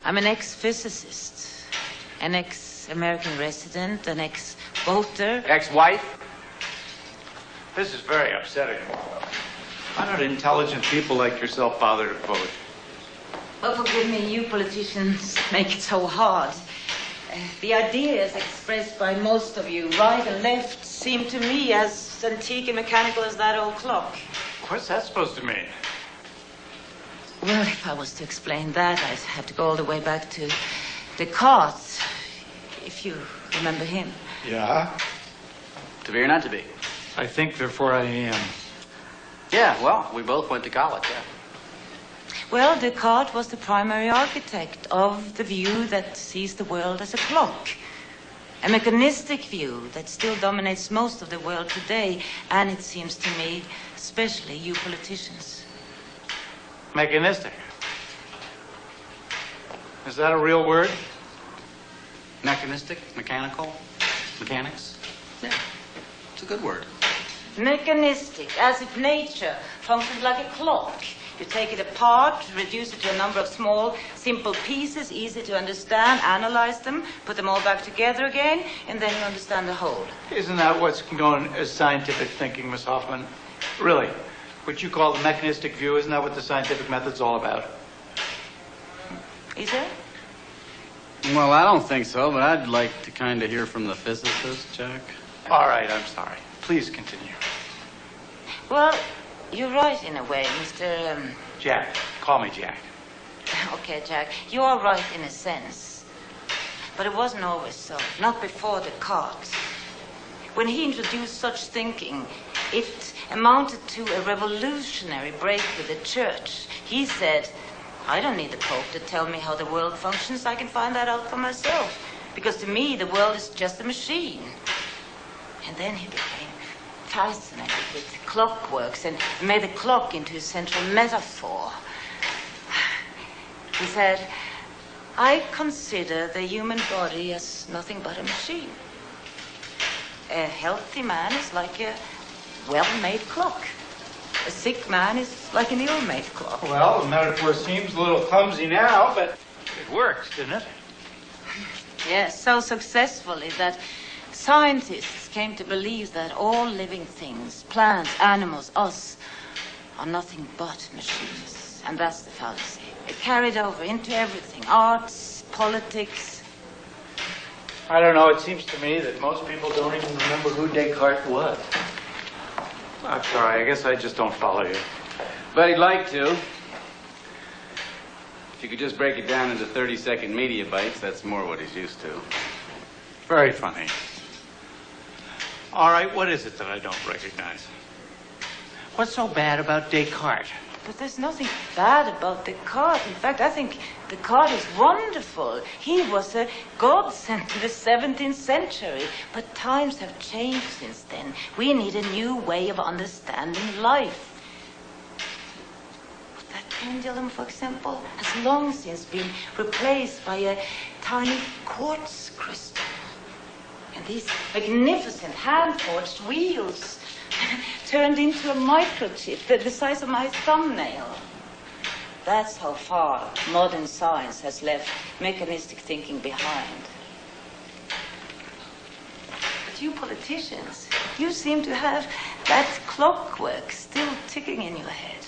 I'm an ex-physicist, an ex-American resident, an ex-voter. Ex-wife? This is very upsetting. Why don't intelligent people like yourself bother to vote? Oh, forgive me, you politicians make it so hard. The ideas expressed by most of you, right and left, seem to me as antique and mechanical as that old clock. What's that supposed to mean? Well, if I was to explain that, I'd have to go all the way back to Descartes, if you remember him. Yeah? To be or not to be? I think therefore I am. Yeah, well, we both went to college, yeah. Well, Descartes was the primary architect of the view that sees the world as a clock. A mechanistic view that still dominates most of the world today, and it seems to me, especially you politicians. Mechanistic. Is that a real word? Mechanistic, mechanical, mechanics? Yeah, it's a good word. Mechanistic, as if nature functions like a clock. You take it apart, reduce it to a number of small, simple pieces, easy to understand, analyze them, put them all back together again, and then you understand the whole. Isn't that what's known as scientific thinking, Miss Hoffman? Really? What you call the mechanistic view, isn't that what the scientific method's all about? Is it? Well, I don't think so, but I'd like to kind of hear from the physicist, Jack. All right, I'm sorry. Please continue. Well, you're right in a way, Mr. Jack. Call me Jack. Okay, Jack, you are right in a sense. But it wasn't always so, not before Descartes. When he introduced such thinking, it amounted to a revolutionary break with the church. He said, I don't need the Pope to tell me how the world functions. I can find that out for myself. Because to me, the world is just a machine. And then he became fascinated with clockworks and made the clock into his central metaphor. He said, I consider the human body as nothing but a machine. A healthy man is like a well-made clock. A sick man is like an ill-made clock. Well, the metaphor seems a little clumsy now, but it works, didn't it? Yes, so successfully that scientists came to believe that all living things, plants, animals, us, are nothing but machines. And that's the fallacy. It carried over into everything, arts, politics. I don't know. It seems to me that most people don't even remember who Descartes was. I'm sorry. I guess I just don't follow you. But he'd like to. If you could just break it down into 30-second media bites, that's more what he's used to. Very funny. All right, what is it that I don't recognize? What's so bad about Descartes? But there's nothing bad about Descartes. In fact, I think Descartes is wonderful. He was a godsend to the 17th century. But times have changed since then. We need a new way of understanding life. That pendulum, for example, has long since been replaced by a tiny quartz crystal. And these magnificent hand-forged wheels turned into a microchip the size of my thumbnail. That's how far modern science has left mechanistic thinking behind. But you politicians, you seem to have that clockwork still ticking in your head.